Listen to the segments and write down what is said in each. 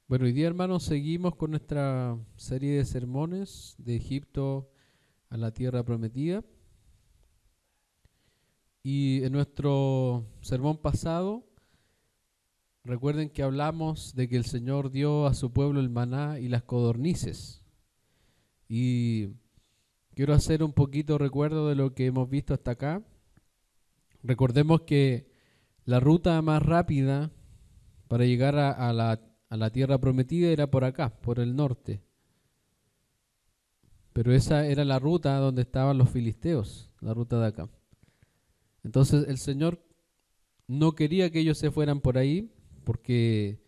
Bueno, hoy día, hermanos, seguimos con nuestra serie de sermones de Egipto a la tierra prometida. Y en nuestro sermón pasado, recuerden que hablamos de que el Señor dio a su pueblo el maná y las codornices. Y quiero hacer un poquito recuerdo de lo que hemos visto hasta acá. Recordemos que la ruta más rápida para llegar a la tierra prometida era por acá, por el norte. Pero esa era la ruta donde estaban los filisteos, la ruta de acá. Entonces el Señor no quería que ellos se fueran por ahí porque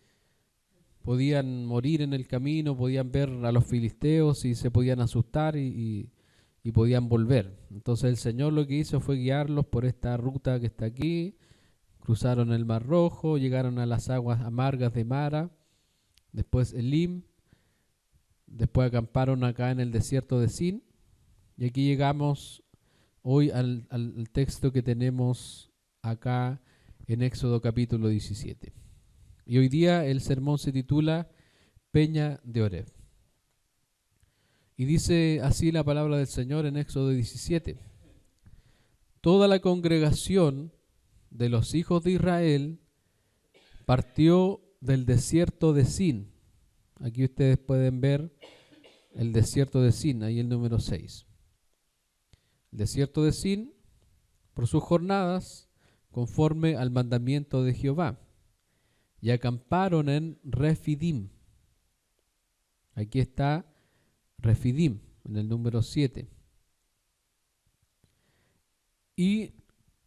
podían morir en el camino, podían ver a los filisteos y se podían asustar y podían volver. Entonces el Señor lo que hizo fue guiarlos por esta ruta que está aquí. Cruzaron el Mar Rojo, llegaron a las aguas amargas de Mara, después Elim, después acamparon acá en el desierto de Sin, y aquí llegamos hoy al texto que tenemos acá en Éxodo capítulo 17. Y hoy día el sermón se titula Peña de Oreb. Y dice así la palabra del Señor en Éxodo 17. Toda la congregación de los hijos de Israel partió del desierto de Sin. Aquí ustedes pueden ver el desierto de Sin, ahí el número 6. El desierto de Sin, por sus jornadas, conforme al mandamiento de Jehová, y acamparon en Refidim. Aquí está Refidim, en el número 7. ¿Y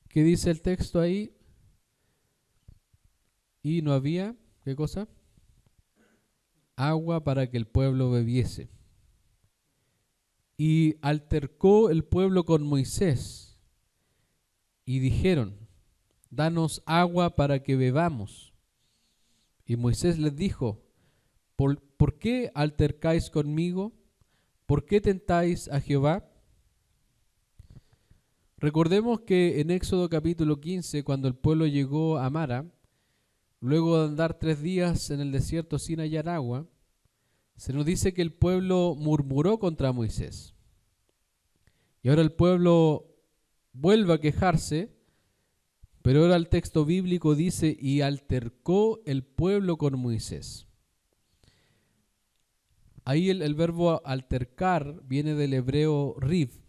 qué dice el texto ahí? Y no había, ¿qué cosa? Agua para que el pueblo bebiese. Y altercó el pueblo con Moisés, y dijeron: danos agua para que bebamos. Y Moisés les dijo: ¿Por qué altercáis conmigo? ¿Por qué tentáis a Jehová? Recordemos que en Éxodo capítulo 15, cuando el pueblo llegó a Mara, luego de andar 3 días en el desierto sin hallar agua, se nos dice que el pueblo murmuró contra Moisés. Y ahora el pueblo vuelve a quejarse, pero ahora el texto bíblico dice: y altercó el pueblo con Moisés. Ahí el verbo altercar viene del hebreo riv,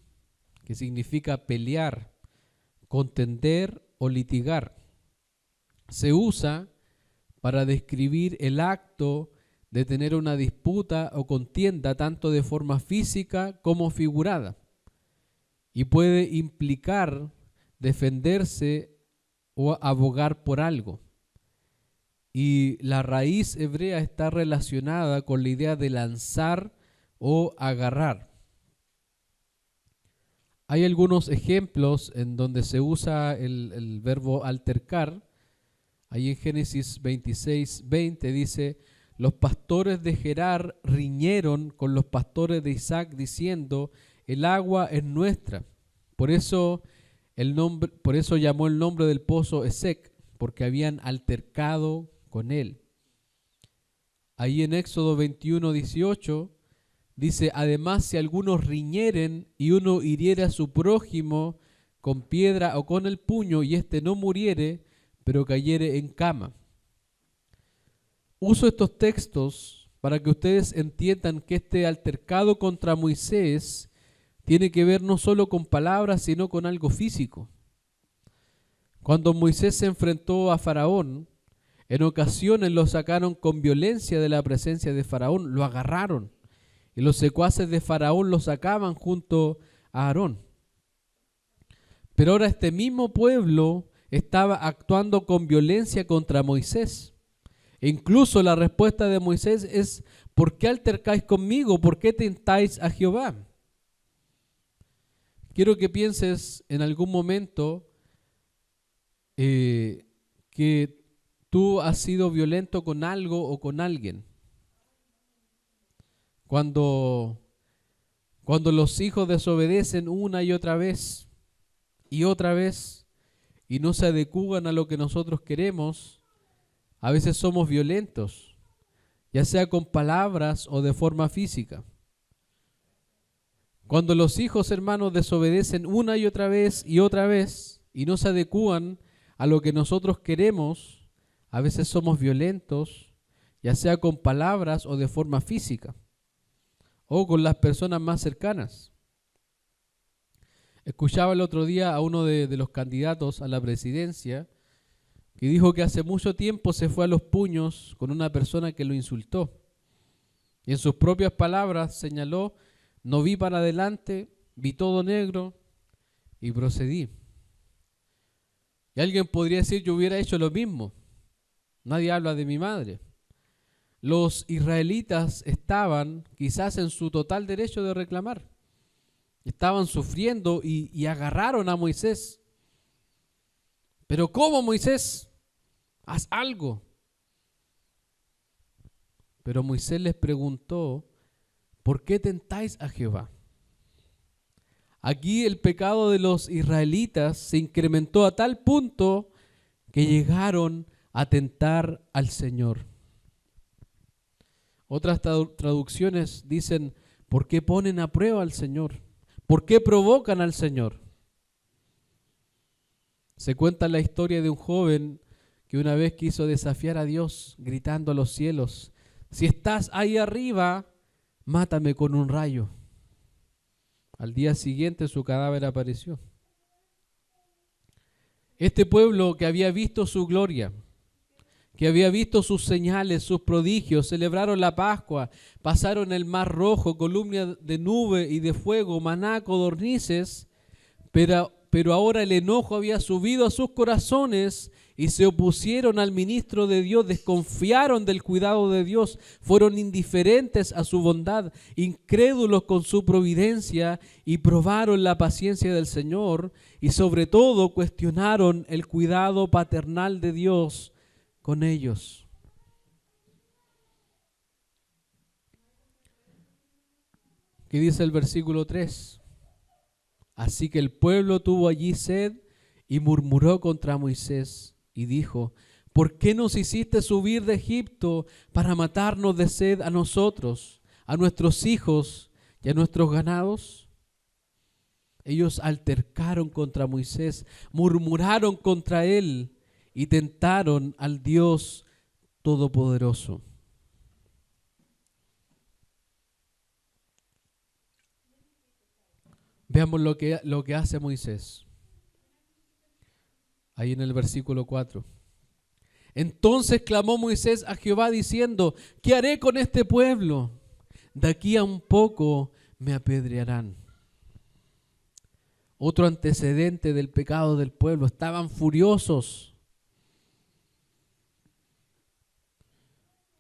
que significa pelear, contender o litigar. Se usa para describir el acto de tener una disputa o contienda tanto de forma física como figurada, y puede implicar defenderse o abogar por algo. Y la raíz hebrea está relacionada con la idea de lanzar o agarrar. Hay algunos ejemplos en donde se usa el verbo altercar. Ahí en Génesis 26:20 dice: los pastores de Gerar riñeron con los pastores de Isaac diciendo: el agua es nuestra. Por eso llamó el nombre del pozo Esec, porque habían altercado con él. Ahí en Éxodo 21:18 dice: además, si algunos riñeren y uno hiriere a su prójimo con piedra o con el puño, y éste no muriere, pero cayere en cama. Uso estos textos para que ustedes entiendan que este altercado contra Moisés tiene que ver no solo con palabras, sino con algo físico. Cuando Moisés se enfrentó a Faraón, en ocasiones lo sacaron con violencia de la presencia de Faraón, lo agarraron, y los secuaces de Faraón lo sacaban junto a Aarón. Pero ahora este mismo pueblo estaba actuando con violencia contra Moisés. E incluso la respuesta de Moisés es: ¿por qué altercáis conmigo? ¿Por qué tentáis a Jehová? Quiero que pienses en algún momento que tú has sido violento con algo o con alguien. Cuando los hijos desobedecen una y otra vez y no se adecúan a lo que nosotros queremos, a veces somos violentos. ya sea con palabras o de forma física. Cuando los hijos, hermanos, desobedecen una y otra vez y no se adecúan a lo que nosotros queremos, a veces somos violentos, ya sea con palabras o de forma física, o con las personas más cercanas. Escuchaba el otro día a uno de los candidatos a la presidencia que dijo que hace mucho tiempo se fue a los puños con una persona que lo insultó. Y en sus propias palabras señaló: no vi para adelante, vi todo negro y procedí. Y alguien podría decir: yo hubiera hecho lo mismo. Nadie habla de mi madre. Los israelitas estaban quizás en su total derecho de reclamar. Estaban sufriendo y agarraron a Moisés. Pero ¿cómo, Moisés? Haz algo. Pero Moisés les preguntó: ¿por qué tentáis a Jehová? Aquí el pecado de los israelitas se incrementó a tal punto que llegaron a tentar al Señor. Otras traducciones dicen: ¿por qué ponen a prueba al Señor? ¿Por qué provocan al Señor? Se cuenta la historia de un joven que una vez quiso desafiar a Dios gritando a los cielos: si estás ahí arriba, mátame con un rayo. Al día siguiente su cadáver apareció. Este pueblo que había visto su gloria, que había visto sus señales, sus prodigios, celebraron la Pascua, pasaron el Mar Rojo, columna de nube y de fuego, maná, codornices, pero ahora el enojo había subido a sus corazones y se opusieron al ministro de Dios, desconfiaron del cuidado de Dios, fueron indiferentes a su bondad, incrédulos con su providencia y probaron la paciencia del Señor y sobre todo cuestionaron el cuidado paternal de Dios con ellos. ¿Qué dice el versículo 3? Así que el pueblo tuvo allí sed y murmuró contra Moisés y dijo: ¿por qué nos hiciste subir de Egipto para matarnos de sed a nosotros, a nuestros hijos y a nuestros ganados? Ellos altercaron contra Moisés, murmuraron contra él y tentaron al Dios Todopoderoso. Veamos lo que hace Moisés. Ahí en el versículo 4. Entonces clamó Moisés a Jehová diciendo: ¿qué haré con este pueblo? De aquí a un poco me apedrearán. Otro antecedente del pecado del pueblo. Estaban furiosos.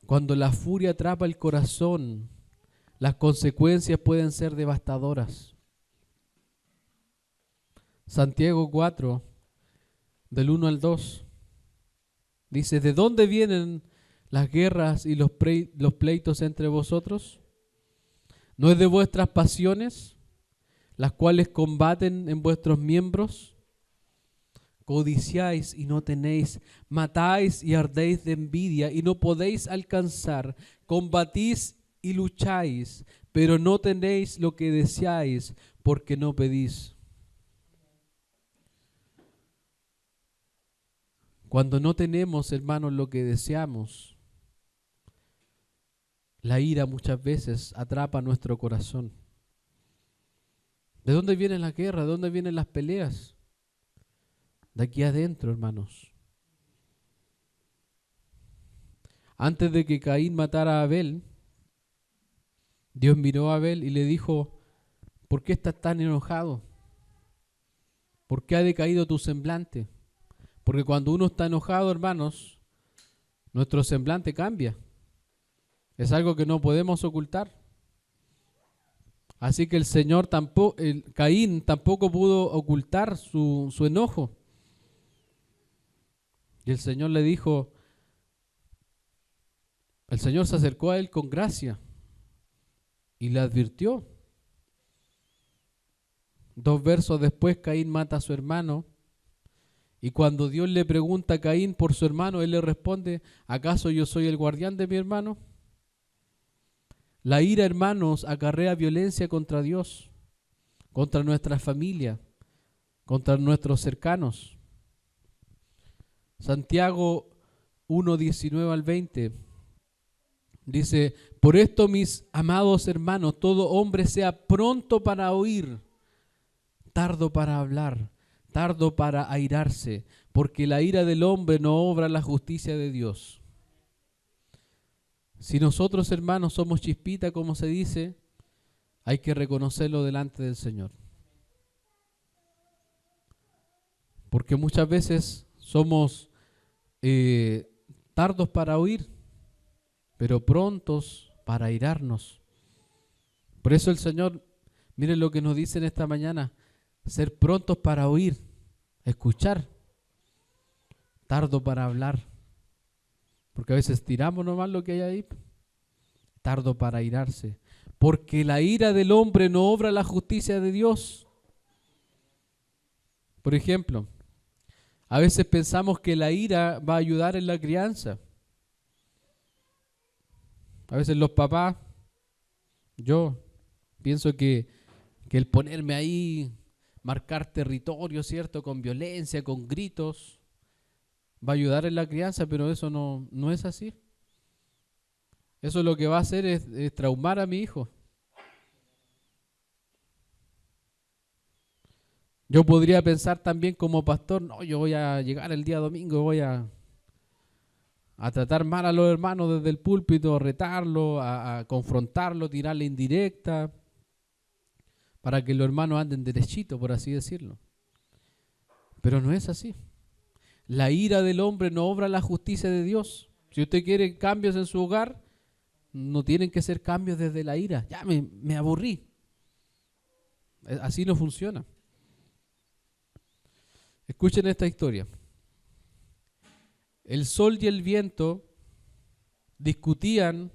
Cuando la furia atrapa el corazón, las consecuencias pueden ser devastadoras. Santiago 4, del 1 al 2, dice: ¿de dónde vienen las guerras y los pleitos entre vosotros? ¿No es de vuestras pasiones, las cuales combaten en vuestros miembros? Codiciáis y no tenéis, matáis y ardéis de envidia y no podéis alcanzar, combatís y lucháis, pero no tenéis lo que deseáis, porque no pedís. Cuando no tenemos, hermanos, lo que deseamos, la ira muchas veces atrapa nuestro corazón. ¿De dónde viene la guerra? ¿De dónde vienen las peleas? De aquí adentro, hermanos. Antes de que Caín matara a Abel, Dios miró a Abel y le dijo: ¿por qué estás tan enojado? ¿Por qué ha decaído tu semblante? Porque cuando uno está enojado, hermanos, nuestro semblante cambia. Es algo que no podemos ocultar. Así que Caín tampoco pudo ocultar su enojo. Y el Señor le dijo, el Señor se acercó a él con gracia y le advirtió. 2 versos después, Caín mata a su hermano. Y cuando Dios le pregunta a Caín por su hermano, él le responde: ¿acaso yo soy el guardián de mi hermano? La ira, hermanos, acarrea violencia contra Dios, contra nuestra familia, contra nuestros cercanos. Santiago 1:19 al 20 dice: por esto, mis amados hermanos, todo hombre sea pronto para oír, tardo para hablar, tardo para airarse, porque la ira del hombre no obra la justicia de Dios. Si nosotros, hermanos, somos chispita, como se dice, hay que reconocerlo delante del Señor. Porque muchas veces somos tardos para oír, pero prontos para airarnos. Por eso el Señor, miren lo que nos dice en esta mañana: ser prontos para oír, escuchar, tardo para hablar. Porque a veces tiramos nomás lo que hay ahí. Tardo para airarse. Porque la ira del hombre no obra la justicia de Dios. Por ejemplo, a veces pensamos que la ira va a ayudar en la crianza. A veces los papás, yo pienso que el ponerme ahí, marcar territorio, ¿cierto? Con violencia, con gritos, va a ayudar en la crianza, pero eso no es así. Eso lo que va a hacer es traumar a mi hijo. Yo podría pensar también como pastor: no, yo voy a llegar el día domingo, voy a tratar mal a los hermanos desde el púlpito, a retarlo, a confrontarlo, tirarle indirecta, para que los hermanos anden derechito, por así decirlo. Pero no es así. La ira del hombre no obra la justicia de Dios. Si usted quiere cambios en su hogar, no tienen que ser cambios desde la ira. Ya me aburrí. Así no funciona. Escuchen esta historia. El sol y el viento discutían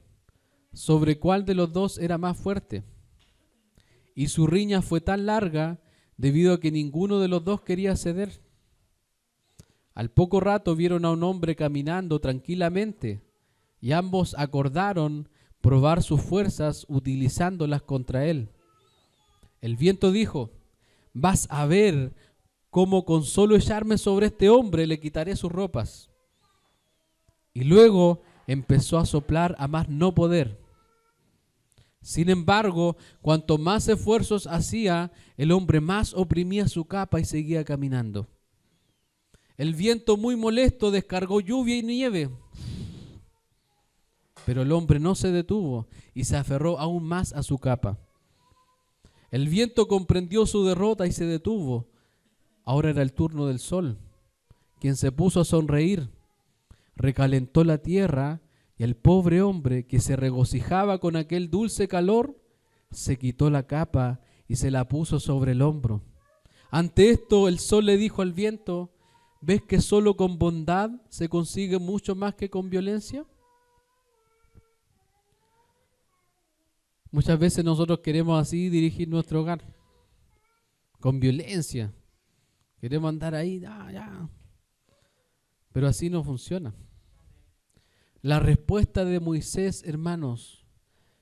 sobre cuál de los dos era más fuerte. Y su riña fue tan larga debido a que ninguno de los dos quería ceder. Al poco rato vieron a un hombre caminando tranquilamente y ambos acordaron probar sus fuerzas utilizándolas contra él. El viento dijo: vas a ver cómo con solo echarme sobre este hombre le quitaré sus ropas. Y luego empezó a soplar a más no poder. Sin embargo, cuanto más esfuerzos hacía, el hombre más oprimía su capa y seguía caminando. El viento, muy molesto, descargó lluvia y nieve. Pero el hombre no se detuvo y se aferró aún más a su capa. El viento comprendió su derrota y se detuvo. Ahora era el turno del sol, quien se puso a sonreír. Recalentó la tierra y el pobre hombre, que se regocijaba con aquel dulce calor, se quitó la capa y se la puso sobre el hombro. Ante esto el sol le dijo al viento: ¿ves que solo con bondad se consigue mucho más que con violencia? Muchas veces nosotros queremos así dirigir nuestro hogar, con violencia. Queremos andar ahí, ya. Pero así no funciona. La respuesta de Moisés, hermanos,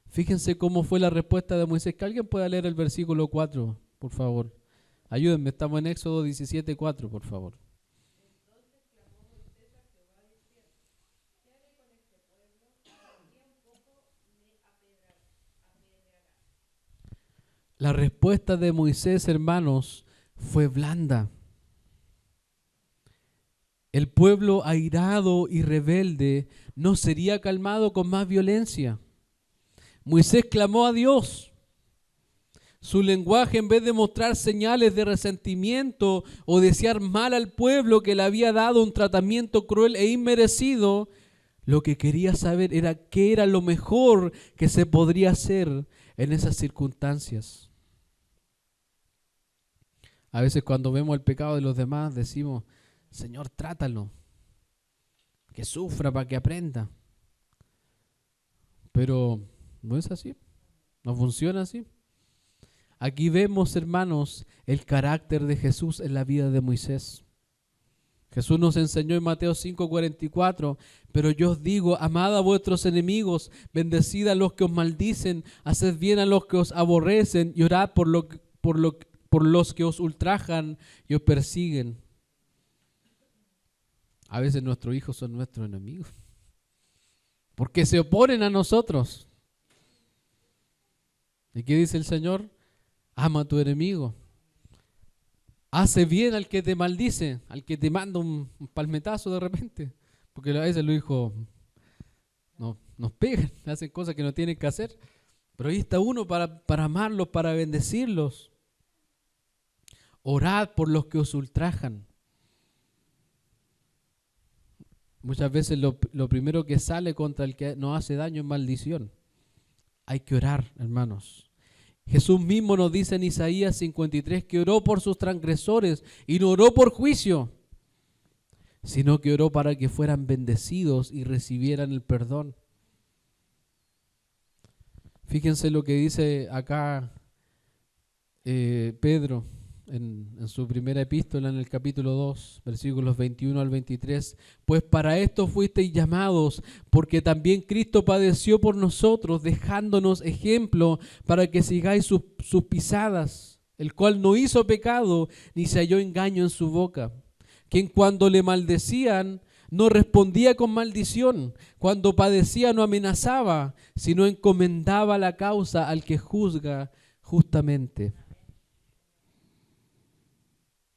fíjense cómo fue la respuesta de Moisés. Que alguien pueda leer el versículo 4, por favor. Ayúdenme, estamos en Éxodo 17:4, por favor. La respuesta de Moisés, hermanos, fue blanda. El pueblo airado y rebelde no sería calmado con más violencia. Moisés clamó a Dios. Su lenguaje, en vez de mostrar señales de resentimiento o desear mal al pueblo que le había dado un tratamiento cruel e inmerecido, lo que quería saber era qué era lo mejor que se podría hacer en esas circunstancias. A veces cuando vemos el pecado de los demás decimos: Señor, trátalo, que sufra para que aprenda. Pero no es así, no funciona así. Aquí vemos, hermanos, el carácter de Jesús en la vida de Moisés. Jesús nos enseñó en Mateo 5:44, pero yo os digo, amad a vuestros enemigos, bendecid a los que os maldicen, haced bien a los que os aborrecen y orad por los que os ultrajan y os persiguen. A veces nuestros hijos son nuestros enemigos, porque se oponen a nosotros. ¿Y qué dice el Señor? Ama a tu enemigo. Hace bien al que te maldice, al que te manda un palmetazo de repente. Porque a veces los hijos nos pegan, hacen cosas que no tienen que hacer. Pero ahí está uno para amarlos, para bendecirlos. Orad por los que os ultrajan. Muchas veces lo primero que sale contra el que nos hace daño es maldición. Hay que orar, hermanos. Jesús mismo nos dice en Isaías 53 que oró por sus transgresores y no oró por juicio, sino que oró para que fueran bendecidos y recibieran el perdón. Fíjense lo que dice acá Pedro en su primera epístola en el capítulo 2, versículos 21 al 23. Pues para esto fuisteis llamados, porque también Cristo padeció por nosotros, dejándonos ejemplo para que sigáis sus pisadas, el cual no hizo pecado, ni se halló engaño en su boca. Quien cuando le maldecían, no respondía con maldición, cuando padecía no amenazaba, sino encomendaba la causa al que juzga justamente.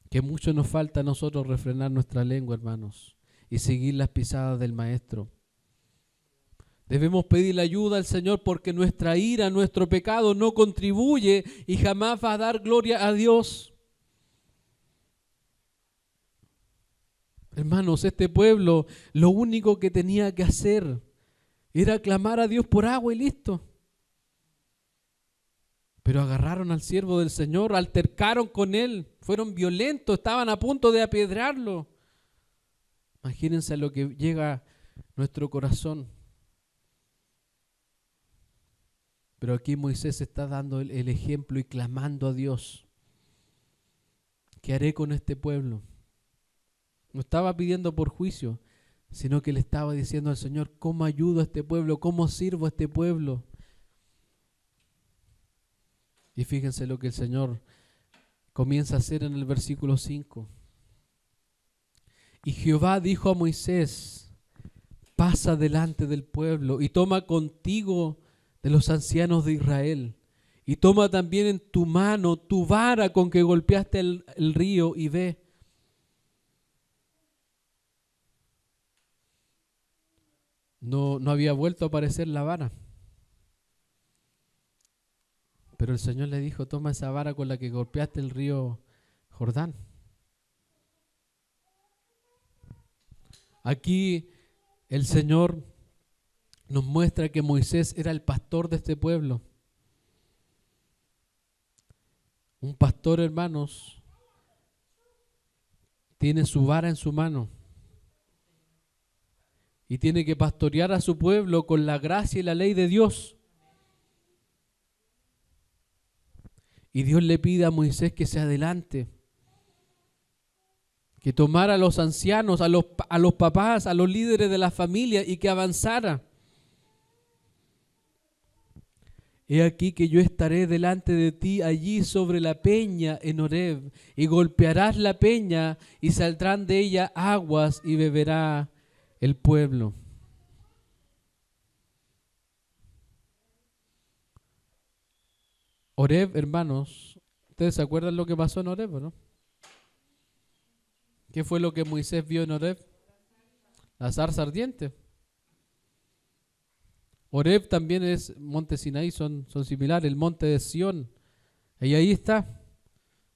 Que mucho nos falta a nosotros refrenar nuestra lengua, hermanos, y seguir las pisadas del Maestro. Debemos pedirle ayuda al Señor porque nuestra ira, nuestro pecado no contribuye y jamás va a dar gloria a Dios. Hermanos, este pueblo lo único que tenía que hacer era clamar a Dios por agua y listo. Pero agarraron al siervo del Señor, altercaron con él, fueron violentos, estaban a punto de apedrearlo. Imagínense lo que llega a nuestro corazón. Pero aquí Moisés está dando el ejemplo y clamando a Dios. ¿Qué haré con este pueblo? No estaba pidiendo por juicio, sino que le estaba diciendo al Señor, ¿cómo ayudo a este pueblo? ¿Cómo sirvo a este pueblo? Y fíjense lo que el Señor comienza a hacer en el versículo 5. Y Jehová dijo a Moisés, pasa delante del pueblo y toma contigo de los ancianos de Israel. Y toma también en tu mano tu vara con que golpeaste el río y ve. No había vuelto a aparecer la vara. Pero el Señor le dijo, toma esa vara con la que golpeaste el río Jordán. Aquí el Señor nos muestra que Moisés era el pastor de este pueblo. Un pastor, hermanos, tiene su vara en su mano y tiene que pastorear a su pueblo con la gracia y la ley de Dios. Y Dios le pide a Moisés que se adelante, que tomara a los ancianos, a los papás, a los líderes de la familia y que avanzara. He aquí que yo estaré delante de ti allí sobre la peña en Horeb, y golpearás la peña y saldrán de ella aguas y beberá el pueblo. Horeb, hermanos, ¿ustedes se acuerdan lo que pasó en Horeb, no? ¿Qué fue lo que Moisés vio en Horeb? La zarza ardiente. Horeb también es monte Sinaí, son similares, el monte de Sión. Y ahí está,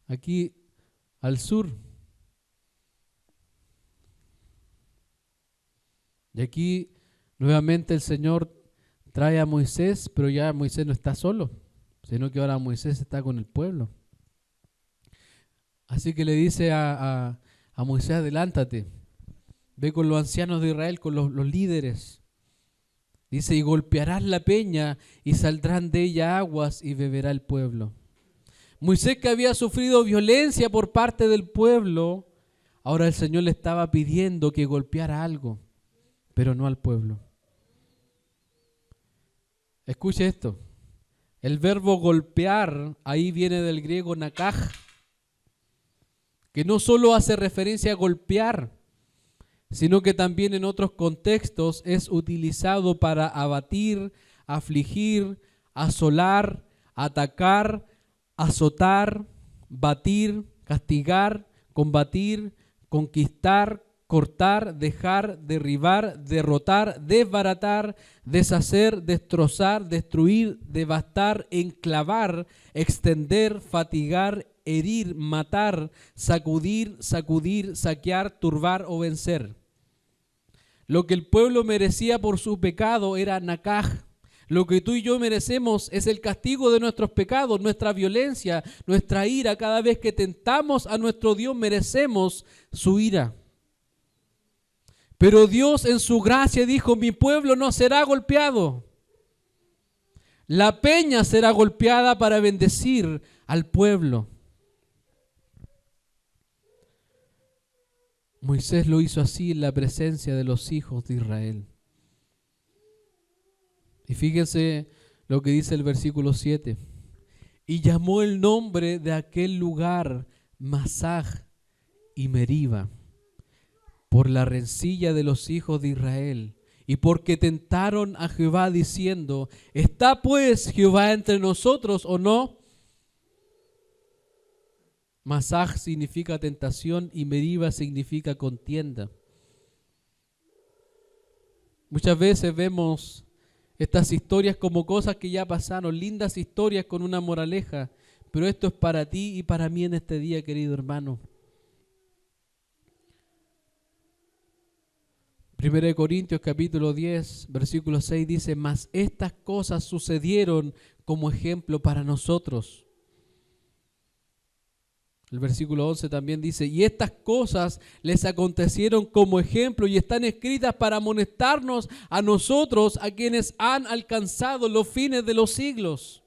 aquí al sur. Y aquí nuevamente el Señor trae a Moisés, pero ya Moisés no está solo, sino que ahora Moisés está con el pueblo. Así que le dice a Moisés, adelántate, ve con los ancianos de Israel, con los líderes. Dice, y golpearás la peña y saldrán de ella aguas y beberá el pueblo. Moisés, que había sufrido violencia por parte del pueblo, Ahora el Señor le estaba pidiendo que golpeara algo, pero no al pueblo. Escuche esto. El verbo golpear ahí viene del griego nakaj, que no solo hace referencia a golpear, sino que también en otros contextos es utilizado para abatir, afligir, asolar, atacar, azotar, batir, castigar, combatir, conquistar, cortar, dejar, derribar, derrotar, desbaratar, deshacer, destrozar, destruir, devastar, enclavar, extender, fatigar, herir, matar, sacudir, saquear, turbar o vencer. Lo que el pueblo merecía por su pecado era nakaj. Lo que tú y yo merecemos es el castigo de nuestros pecados, nuestra violencia, nuestra ira. Cada vez que tentamos a nuestro Dios merecemos su ira. Pero Dios en su gracia dijo, mi pueblo no será golpeado. La peña será golpeada para bendecir al pueblo. Moisés lo hizo así en la presencia de los hijos de Israel. Y fíjense lo que dice el versículo 7. Y llamó el nombre de aquel lugar Masaj y Meriba, por la rencilla de los hijos de Israel, y porque tentaron a Jehová diciendo, ¿está pues Jehová entre nosotros o no? Masaj significa tentación y Meriba significa contienda. Muchas veces vemos estas historias como cosas que ya pasaron, lindas historias con una moraleja, pero esto es para ti y para mí en este día, querido hermano. 1 Corintios capítulo 10, versículo 6 dice, mas estas cosas sucedieron como ejemplo para nosotros. El versículo 11 también dice, y estas cosas les acontecieron como ejemplo y están escritas para amonestarnos a nosotros, a quienes han alcanzado los fines de los siglos.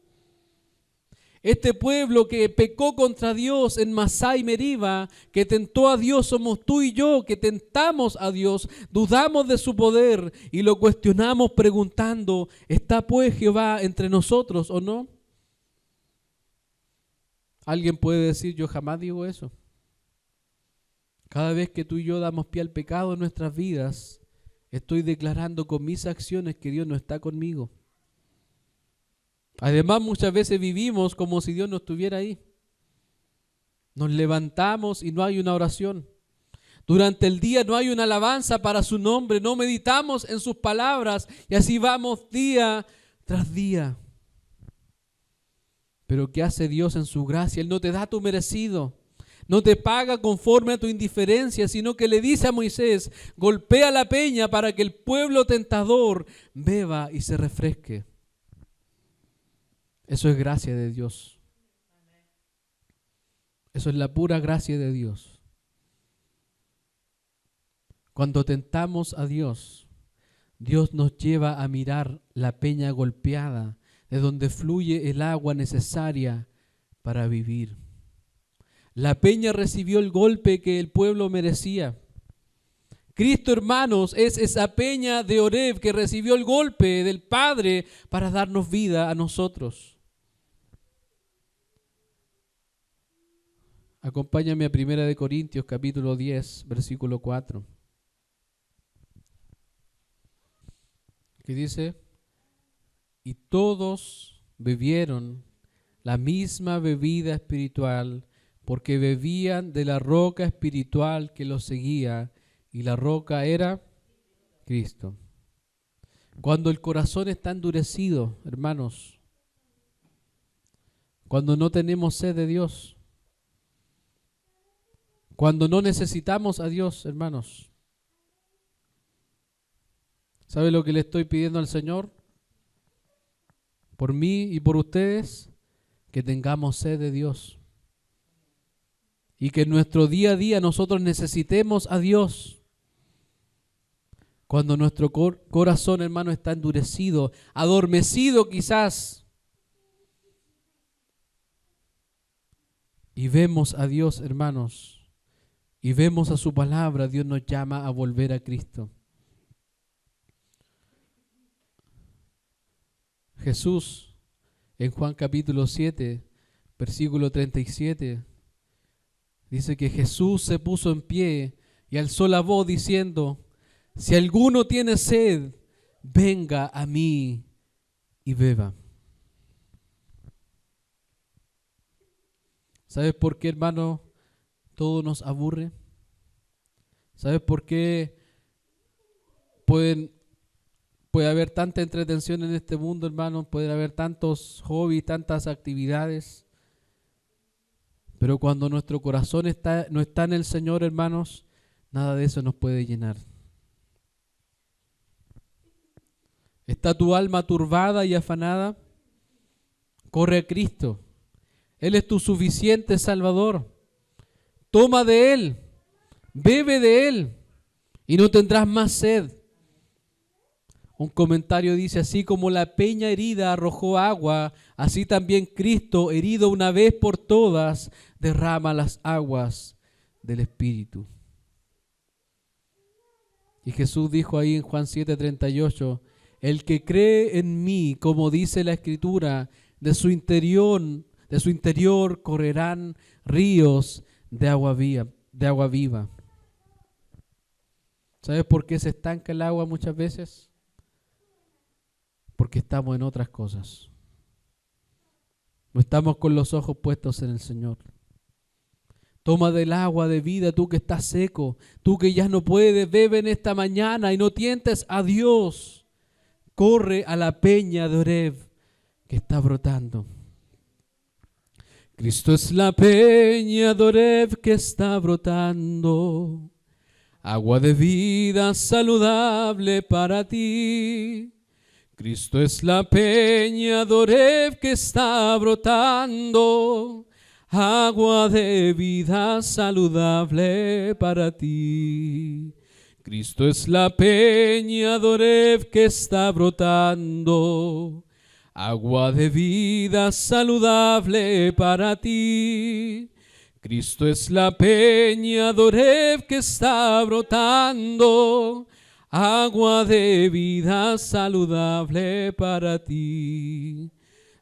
Este pueblo que pecó contra Dios en Masá y Meriba, que tentó a Dios, somos tú y yo, que tentamos a Dios, dudamos de su poder y lo cuestionamos preguntando, ¿está pues Jehová entre nosotros o no? Alguien puede decir, yo jamás digo eso. Cada vez que tú y yo damos pie al pecado en nuestras vidas, estoy declarando con mis acciones que Dios no está conmigo. Además, muchas veces vivimos como si Dios no estuviera ahí. Nos levantamos y no hay una oración. Durante el día no hay una alabanza para su nombre, no meditamos en sus palabras y así vamos día tras día. Pero ¿qué hace Dios en su gracia? Él no te da tu merecido, no te paga conforme a tu indiferencia, sino que le dice a Moisés, golpea la peña para que el pueblo tentador beba y se refresque. Eso es gracia de Dios. Eso es la pura gracia de Dios. Cuando tentamos a Dios, Dios nos lleva a mirar la peña golpeada, de donde fluye el agua necesaria para vivir. La peña recibió el golpe que el pueblo merecía. Cristo, hermanos, es esa peña de Oreb que recibió el golpe del Padre para darnos vida a nosotros. Acompáñame a 1 Corintios capítulo 10, versículo 4. Que dice, y todos bebieron la misma bebida espiritual, porque bebían de la roca espiritual que los seguía, y la roca era Cristo. Cuando el corazón está endurecido, hermanos, cuando no tenemos sed de Dios, cuando no necesitamos a Dios, hermanos, ¿sabe lo que le estoy pidiendo al Señor? Por mí y por ustedes, que tengamos sed de Dios. Y que en nuestro día a día nosotros necesitemos a Dios. Cuando nuestro corazón, hermano, está endurecido, adormecido quizás. Y vemos a Dios, hermanos, y vemos a su palabra, Dios nos llama a volver a Cristo. Jesús, en Juan capítulo 7, versículo 37, dice que Jesús se puso en pie y alzó la voz diciendo: si alguno tiene sed, venga a mí y beba. ¿Sabes por qué, hermano, todo nos aburre? ¿Sabes por qué puede haber tanta entretención en este mundo, hermano? Puede haber tantos hobbies, tantas actividades. Pero cuando nuestro corazón no está en el Señor, hermanos, nada de eso nos puede llenar. ¿Está tu alma turbada y afanada? Corre a Cristo. Él es tu suficiente Salvador. Toma de Él, bebe de Él y no tendrás más sed. Un comentario dice: así como la peña herida arrojó agua, así también Cristo, herido una vez por todas, derrama las aguas del Espíritu. Y Jesús dijo ahí en Juan 7:38, el que cree en mí, como dice la Escritura, de su interior correrán ríos de agua viva. ¿Sabes por qué se estanca el agua muchas veces? Porque estamos en otras cosas. No estamos con los ojos puestos en el Señor. Toma del agua de vida, tú que estás seco, tú que ya no puedes, bebe en esta mañana y no tientes a Dios. Corre a la peña de Oreb que está brotando. Cristo es la peña de Oreb que está brotando, agua de vida saludable para ti. Cristo es la peña de Oreb que está brotando, agua de vida saludable para ti. Cristo es la peña de Oreb que está brotando, agua de vida saludable para ti. Cristo es la peña de Oreb que está brotando, agua de vida saludable para ti.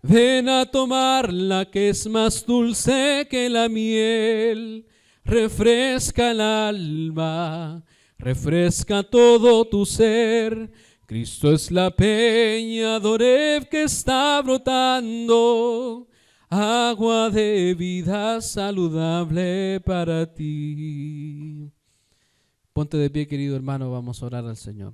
Ven a tomarla que es más dulce que la miel, refresca el alma, refresca todo tu ser. Cristo es la peña de Oreb que está brotando, agua de vida saludable para ti. Ponte de pie, querido hermano, vamos a orar al Señor.